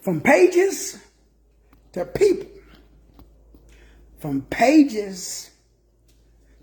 From pages to people. From pages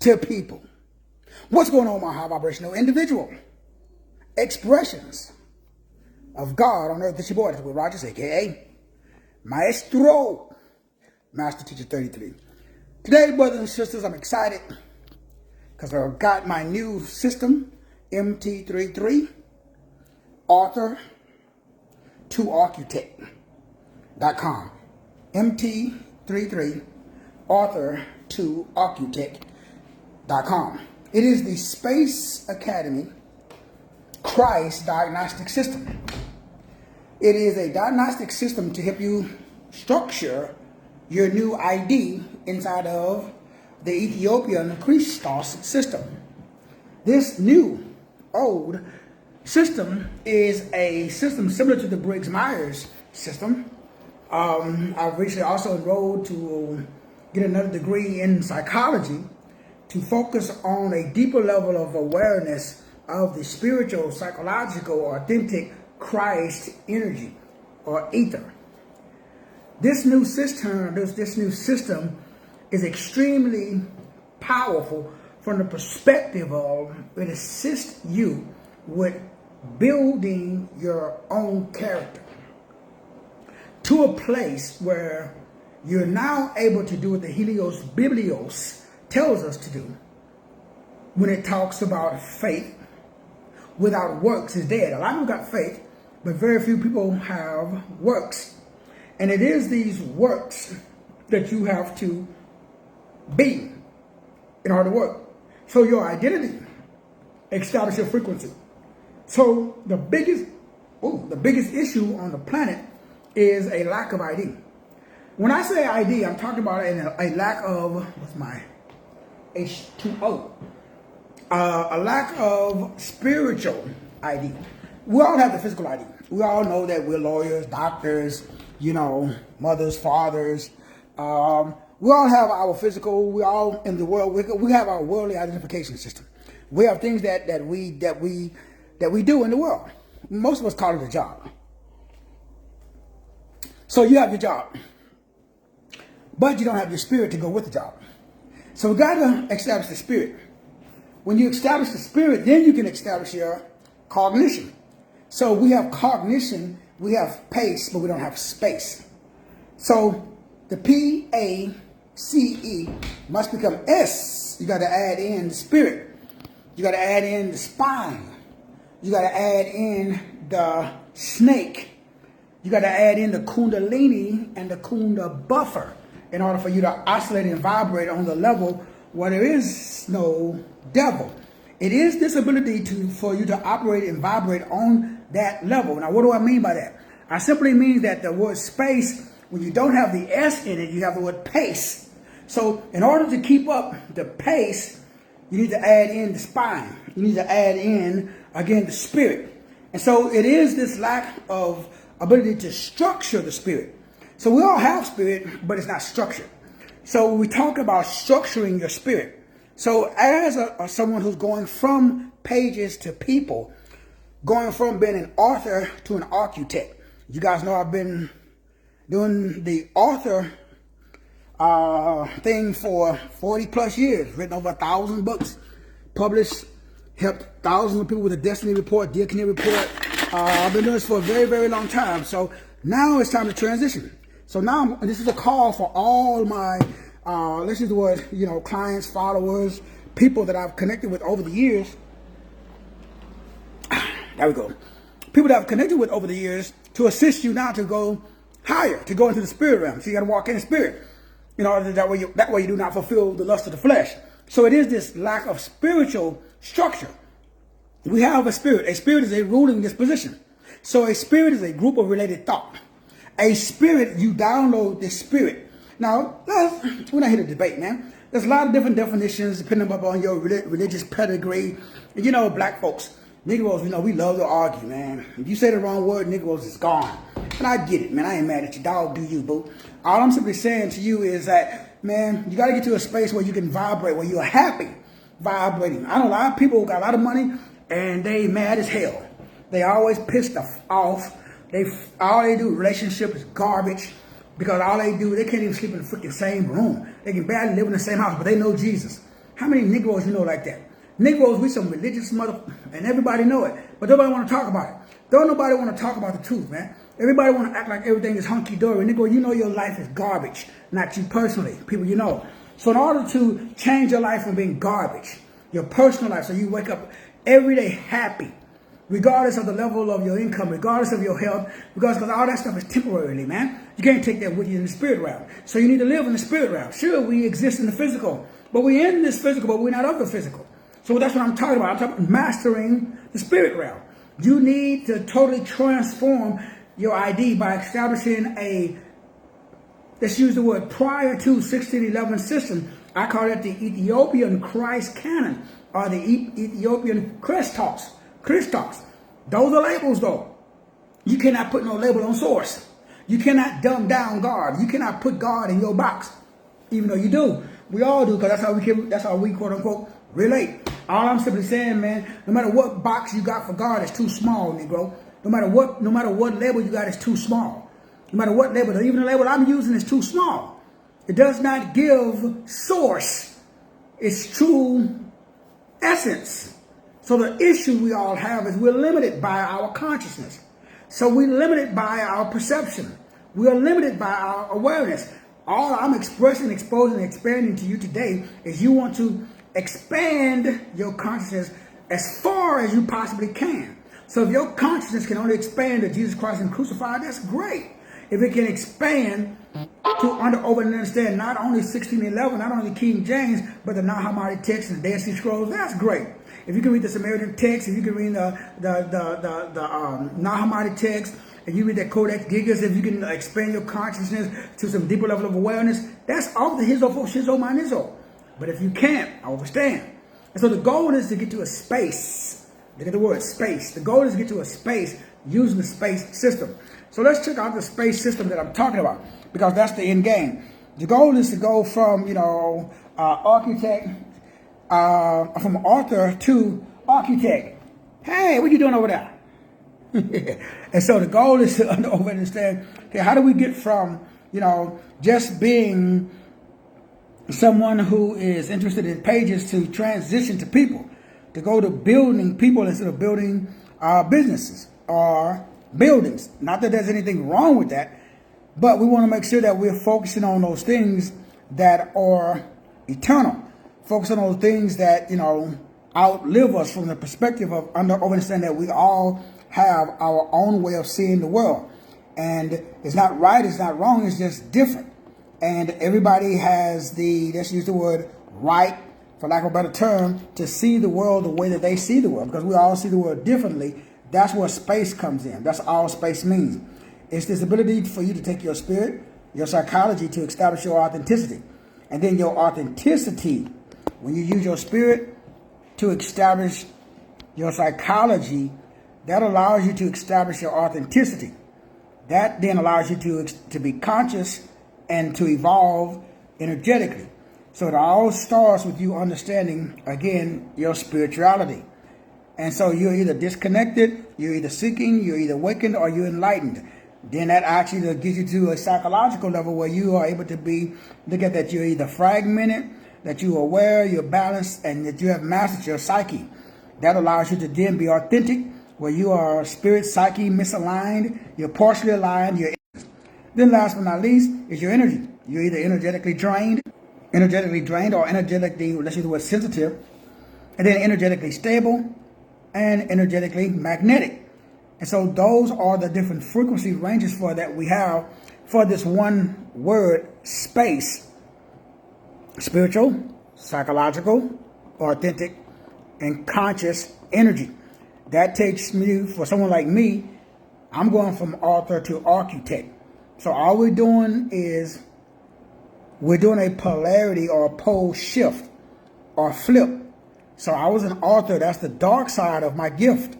to people. What's going on, my high vibrational individual expressions of God on earth? It's your boy, that's Will Rogers, aka Maestro, Master Teacher 33. Today, brothers and sisters, I'm excited because I've got my new system, MT33, author to architect.com. MT33, author to architect.com. It is the Space Academy Christ diagnostic system. It is a diagnostic system to help you structure your new ID inside of the Ethiopian Christos system. This new old system is a system similar to the Briggs-Myers system. I've recently also enrolled to get another degree in psychology to focus on a deeper level of awareness of the spiritual, psychological, authentic Christ energy or ether. This new system is extremely powerful from the perspective of it assists you with building your own character to a place where you're now able to do what the Helios Biblios tells us to do when it talks about faith without works is dead. A lot of people got faith, but very few people have works. And it is these works that you have to be in order to work. So your identity establishes your frequency. So the biggest issue on the planet is a lack of ID. When I say ID, I'm talking about a lack of, what's my H2O? A lack of spiritual ID. We all have the physical ID. We all know that we're lawyers, doctors, mothers, fathers. We all have our physical. We all in the world. We have our worldly identification system. We have things that we do in the world. Most of us call it a job. So you have your job, but you don't have your spirit to go with the job. So we got to establish the spirit. When you establish the spirit, then you can establish your cognition. So we have cognition, we have pace, but we don't have space. So the P-A-C-E must become S. You got to add in the spirit. You got to add in the spine. You got to add in the snake. You got to add in the kundalini and the kunda buffer in order for you to oscillate and vibrate on the level where there is no devil. It is this ability for you to operate and vibrate on that level. Now, what do I mean by that? I simply mean that the word space, when you don't have the S in it, you have the word pace. So in order to keep up the pace, you need to add in the spine. You need to add in, again, the spirit. And so it is this lack of ability to structure the spirit. So we all have spirit, but it's not structured. So we talk about structuring your spirit. So as someone who's going from pages to people, going from being an author to an architect. You guys know I've been doing the author thing for 40 plus years, written over 1,000 books, published, helped thousands of people with the Destiny Report, Dear Canary Report. I've been doing this for a very, very long time. So now it's time to transition. So now this is a call for all my, let's use the word, clients, followers, people that I've connected with over the years. There we go. People that I've connected with over the years to assist you now to go higher, to go into the spirit realm. So you got to walk in the spirit. That way you do not fulfill the lust of the flesh. So it is this lack of spiritual structure. We have a spirit. A spirit is a ruling disposition. So a spirit is a group of related thought. A spirit, you download the spirit. Now, we're not here to debate, man. There's a lot of different definitions depending upon your religious pedigree. And black folks, Negroes, we love to argue, man. If you say the wrong word, Negroes is gone. And I get it, man. I ain't mad at you. Dog, do you, boo. All I'm simply saying to you is that, man, you got to get to a space where you can vibrate, where you're happy vibrating. I know a lot of people who got a lot of money and they mad as hell. They always pissed off All they do, relationship is garbage. Because all they do, they can't even sleep in the freaking same room. They can barely live in the same house, but they know Jesus. How many Negroes you know like that? Negroes, we some religious and everybody know it. But nobody want to talk about it. Don't nobody want to talk about the truth, man. Everybody want to act like everything is hunky-dory. Negro, you know your life is garbage. Not you personally, people you know. So in order to change your life from being garbage, your personal life, so you wake up every day happy, regardless of the level of your income, regardless of your health, because all that stuff is temporarily, man. You can't take that with you in the spirit realm. So you need to live in the spirit realm. Sure, we exist in the physical, but we're in this physical, but we're not of the physical. So that's what I'm talking about. I'm talking about mastering the spirit realm. You need to totally transform your ID by establishing let's use the word prior to 1611 system. I call it the Ethiopian Christ canon, or the Ethiopian Christos. Those are labels, though. You cannot put no label on source. You cannot dumb down God. You cannot put God in your box, even though you do. We all do, because that's how we quote unquote relate. All I'm simply saying, man, no matter what box you got for God, it's too small, Negro. No matter what label you got, it's too small. No matter what label, even the label I'm using is too small. It does not give source its true essence. So the issue we all have is we're limited by our consciousness. So we're limited by our perception. We are limited by our awareness. All I'm expressing, exposing, and expanding to you today is you want to expand your consciousness as far as you possibly can. So if your consciousness can only expand to Jesus Christ and crucified, that's great. If it can expand to over and understand not only 1611, not only King James, but the Nag Hammadi text and the Dead Sea Scrolls, that's great. If you can read the Samaritan text, if you can read the Nag Hammadi text, and you read the Codex Gigas, if you can expand your consciousness to some deeper level of awareness, that's all the Hizo for Shizo Manizo. But if you can't, I understand. And so the goal is to get to a space. Look at the word space. The goal is to get to a space using the space system. So let's check out the space system that I'm talking about, because that's the end game. The goal is to go from, architect, from author to architect. Hey, what you doing over there? And so the goal is to understand, okay, how do we get from, just being someone who is interested in pages to transition to people, to go to building people instead of building businesses or buildings. Not that there's anything wrong with that, but we want to make sure that we're focusing on those things that are eternal. Focus on those things that, outlive us from the perspective of understanding that we all have our own way of seeing the world. And it's not right, it's not wrong, it's just different. And everybody has let's use the word right, for lack of a better term, to see the world the way that they see the world, because we all see the world differently. That's where space comes in. That's all space means. It's this ability for you to take your spirit, your psychology, to establish your authenticity. And then your authenticity, when you use your spirit to establish your psychology, that allows you to establish your authenticity. That then allows you to be conscious and to evolve energetically. So it all starts with you understanding, again, your spirituality. And so you're either disconnected, you're either seeking, you're either awakened, or you're enlightened. Then that actually gets you to a psychological level where you are able to look at that you're either fragmented, that you're aware, you're balanced, and that you have mastered your psyche. That allows you to then be authentic, where you are spirit, psyche, misaligned, you're partially aligned, Then last but not least is your energy. You're either energetically drained or energetically, let's use the word sensitive, and then energetically stable and energetically magnetic. And so those are the different frequency ranges that we have for this one word, space. Spiritual, psychological, authentic, and conscious energy. That takes me, for someone like me, I'm going from author to architect. So all we're doing is we're doing a polarity or a pole shift or flip. So I was an author. That's the dark side of my gift.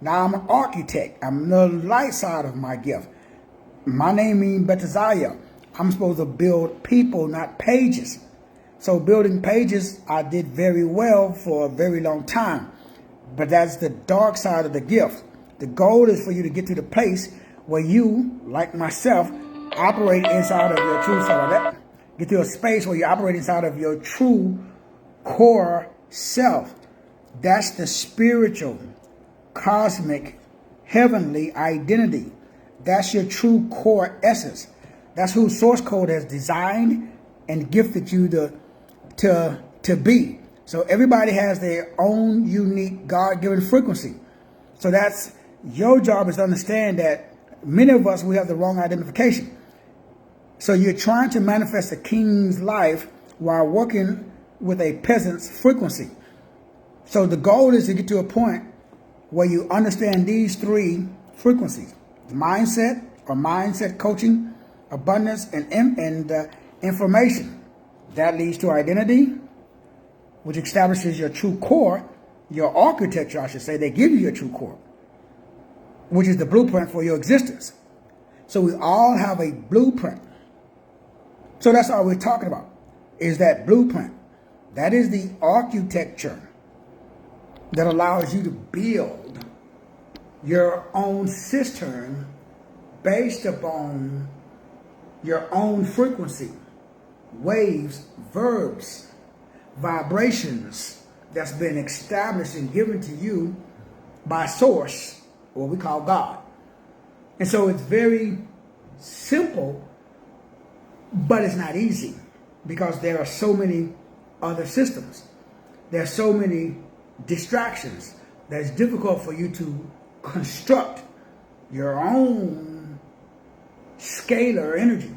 Now I'm an architect. I'm the light side of my gift. My name means Betaziah. I'm supposed to build people, not pages. So building pages, I did very well for a very long time. But that's the dark side of the gift. The goal is for you to get to the place where you, like myself, operate inside of your true self. Get to a space where you operate inside of your true core self. That's the spiritual, cosmic, heavenly identity. That's your true core essence. That's who source code has designed and gifted you to be. So everybody has their own unique God-given frequency. So that's your job, is to understand that many of us, we have the wrong identification. So you're trying to manifest a king's life while working with a peasant's frequency. So the goal is to get to a point where you understand these three frequencies: the mindset, or mindset coaching, abundance, and information. That leads to identity, which establishes your true core, your architecture, I should say. They give you your true core, which is the blueprint for your existence. So we all have a blueprint. So that's all we're talking about, is that blueprint. That is the architecture that allows you to build your own cistern based upon your own frequency, waves, verbs, vibrations that's been established and given to you by source, what we call God. And so it's very simple, but it's not easy, because there are so many other systems. There are so many distractions that it's difficult for you to construct your own scalar energy.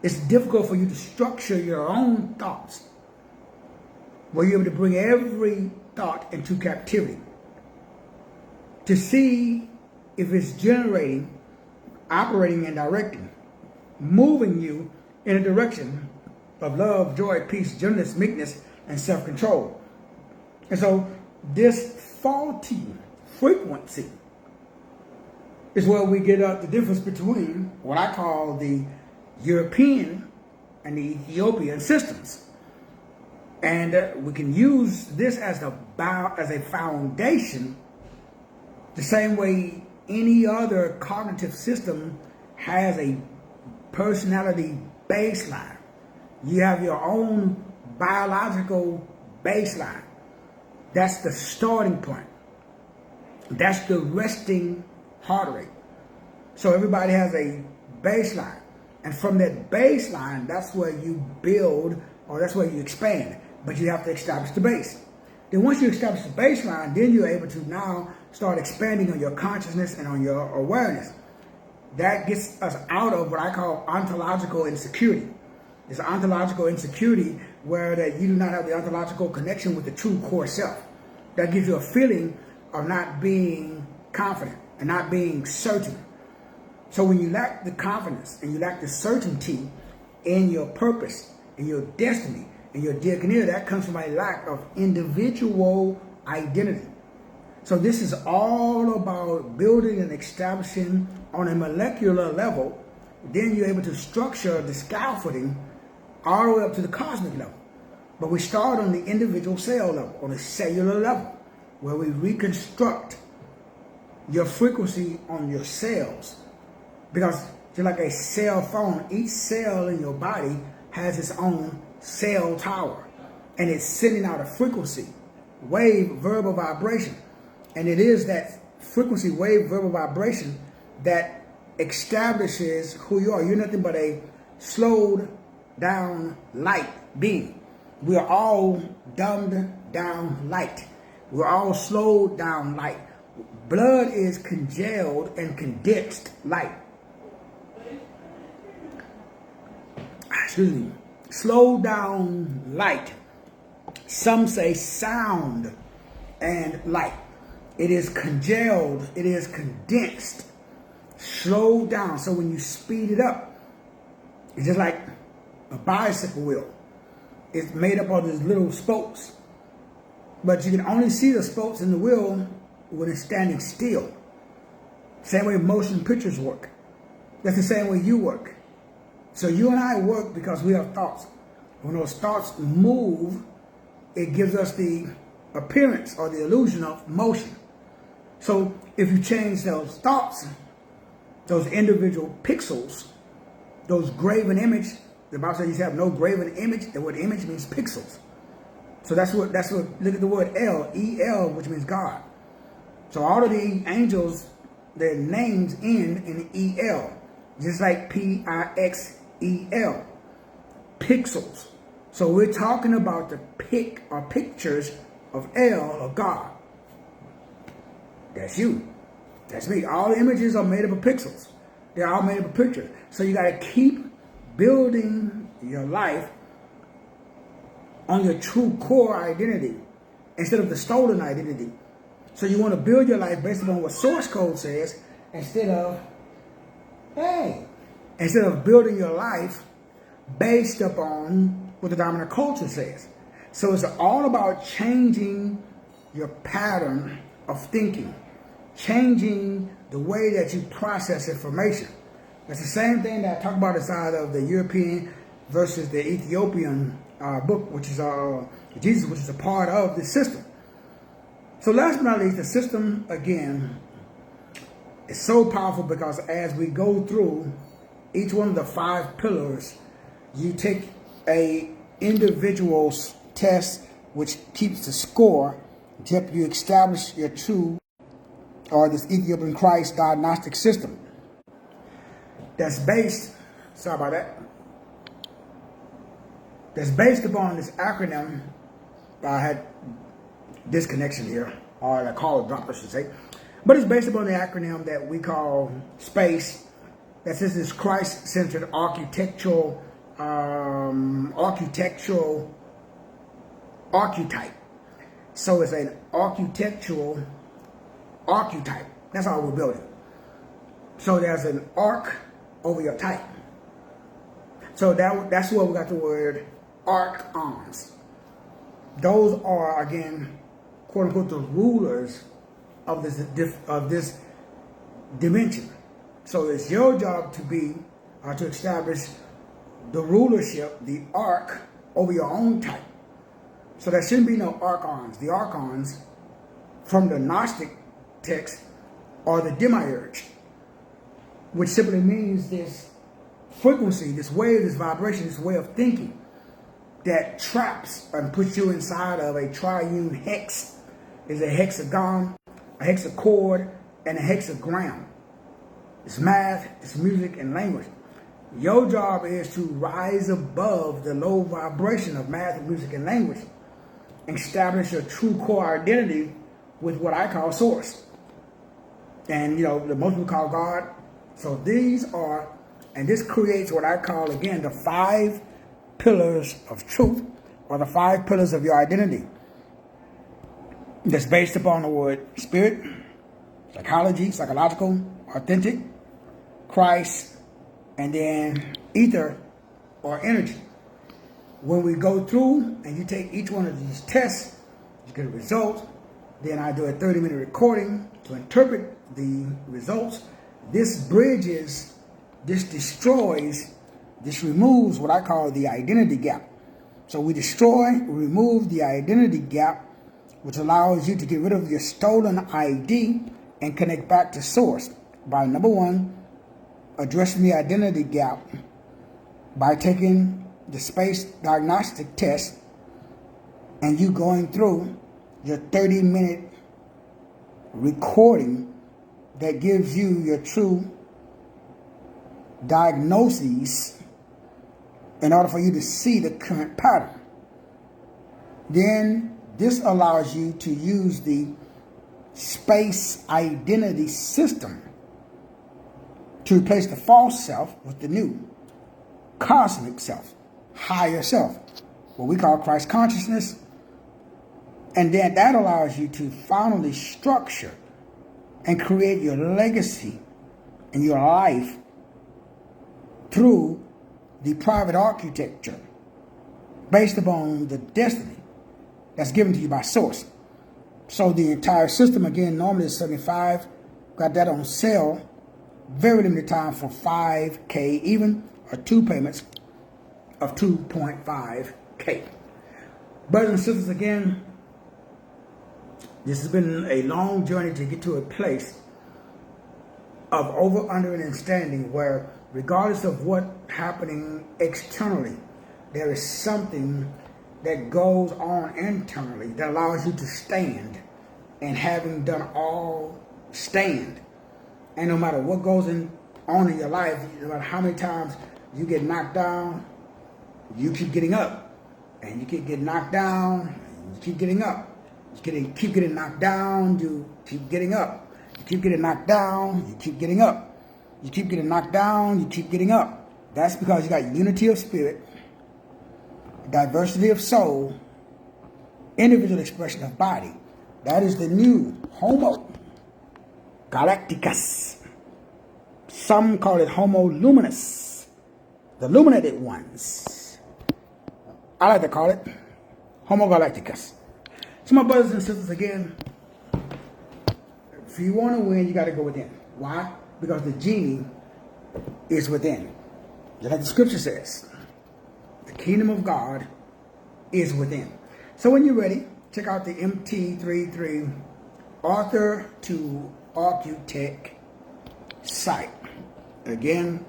It's difficult for you to structure your own thoughts, where you're able to bring every thought into captivity to see if it's generating, operating, and directing, moving you in a direction of love, joy, peace, gentleness, meekness, and self-control. And so this faulty frequency is where we get the difference between what I call the European and the Ethiopian systems. And we can use this as a foundation, the same way any other cognitive system has a personality baseline. You have your own biological baseline. That's the starting point. That's the resting heart rate. So everybody has a baseline. And from that baseline, that's where you build, or that's where you expand. But you have to establish the base. Then once you establish the baseline, then you're able to now start expanding on your consciousness and on your awareness. That gets us out of what I call ontological insecurity. It's an ontological insecurity where that you do not have the ontological connection with the true core self. That gives you a feeling of not being confident and not being certain. So when you lack the confidence and you lack the certainty in your purpose, in your destiny, in your diaconia, that comes from a lack of individual identity. So this is all about building and establishing on a molecular level. Then you're able to structure the scaffolding all the way up to the cosmic level. But we start on the individual cell level, on the cellular level, where we reconstruct your frequency on your cells. Because just like a cell phone, each cell in your body has its own cell tower. And it's sending out a frequency, wave, verbal vibration. And it is that frequency, wave, verbal vibration that establishes who you are. You're nothing but a slowed down light being. We are all dumbed down light. We're all slowed down light. Blood is congealed and condensed light. Excuse me. Slow down light. Some say sound and light. It is congealed. It is condensed. Slowed down. So when you speed it up, it's just like a bicycle wheel. It's made up of these little spokes. But you can only see the spokes in the wheel when it's standing still. Same way motion pictures work. That's the same way you work. So you and I work because we have thoughts. When those thoughts move, it gives us the appearance or the illusion of motion. So if you change those thoughts, those individual pixels, those graven image. The Bible says you have no graven image. The word image means pixels. So that's what, look at the word El, E-L, which means God. So all of the angels, their names end in E-L, just like P-I-X-E-L, pixels. So we're talking about the pictures of El, of God. That's you. That's me. All the images are made up of pixels. They're all made up of pictures. So you got to keep building your life on your true core identity instead of the stolen identity. So you want to build your life based upon what source code says instead of building your life based upon what the dominant culture says. So it's all about changing your pattern of thinking, changing the way that you process information. It's the same thing that I talk about inside of the European versus the Ethiopian book, which is Jesus, which is a part of the system. So last but not least, the system, again, is so powerful because as we go through each one of the 5 pillars, you take a individual's test, which keeps the score to help you establish your true, or this Ethiopian Christ diagnostic system. That's based, sorry about that, that's based upon this acronym. I had disconnection here, or a call drop, I should say. But it's based upon the acronym that we call S.P.A.C.E. That says this Christ-centered architectural archetype. So it's an architectural archetype. That's all we're building. So there's an arc over your type. So that's where we got the word archons. Those are, again, quote unquote, the rulers of this dimension. So it's your job to establish the rulership, the arc over your own type. So there shouldn't be no archons. The archons from the Gnostic text are the demiurge, which simply means this frequency, this wave, this vibration, this way of thinking that traps and puts you inside of a triune hex. Is a hexagon, a hexachord, and a hexagram. It's math, it's music, and language. Your job is to rise above the low vibration of math, music, and language and establish your true core identity with what I call source. And, the most people call God. So these are, and this creates what I call, again, the 5 pillars of truth, or the 5 pillars of your identity. That's based upon the word spirit, psychology, psychological, authentic, Christ, and then ether or energy. When we go through and you take each one of these tests, you get a result. Then I do a 30-minute recording to interpret the results. This bridges, this destroys, this removes what I call the identity gap. So we remove the identity gap, which allows you to get rid of your stolen ID and connect back to source by, number 1, addressing the identity gap by taking the S.P.A.C.E. diagnostic test and you going through your 30-minute recording that gives you your true diagnoses in order for you to see the current pattern. Then this allows you to use the S.P.A.C.E. identity system to replace the false self with the new cosmic self, higher self, what we call Christ consciousness. And then that allows you to finally structure and create your legacy in your life through the private architecture based upon the destiny that's given to you by source. So the entire system, again, normally is $75. Got that on sale, very limited time for $5K even, or 2 payments of $2.5K. Brothers and sisters, again, this has been a long journey to get to a place of over, under, and understanding, where regardless of what happening externally, there is something that goes on internally that allows you to stand, and having done all, stand. And no matter what goes on in your life, no matter how many times you get knocked down, you keep getting up. And you keep getting knocked down, you keep getting up. You keep getting knocked down, you keep getting up. You keep getting knocked down, you keep getting up. You keep getting knocked down, you keep getting up. That's because you got unity of spirit, diversity of soul, individual expression of body. That is the new Homo Galacticus. Some call it Homo Luminous, the illuminated ones. I like to call it Homo Galacticus. So my brothers and sisters, again, if you want to win, you got to go within. Why? Because the genie is within. Just like the scripture says, the kingdom of God is within. So when you're ready, check out the MT33 Author to Architect site. Again,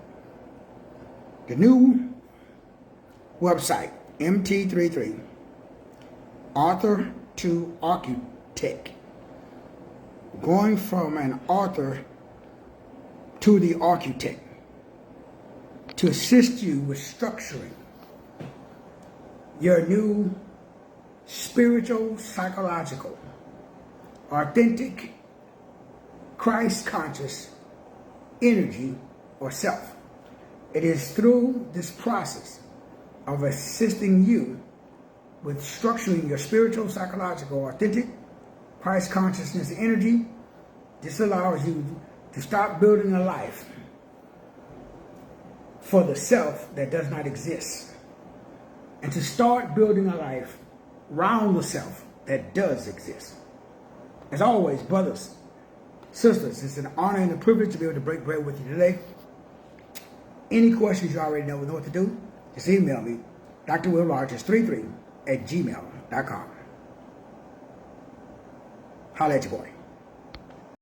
the new website, MT33 Author to Architect. Going from an author to the architect to assist you with structuring your new spiritual, psychological, authentic, Christ-conscious energy or self. It is through this process of assisting you with structuring your spiritual, psychological, authentic, Christ consciousness energy. This allows you to stop building a life for the self that does not exist, and to start building a life around the self that does exist. As always, brothers, sisters, it's an honor and a privilege to be able to break bread with you today. Any questions, you already know what to do. Just email me, drwillrogers33@gmail.com. Holla at your boy.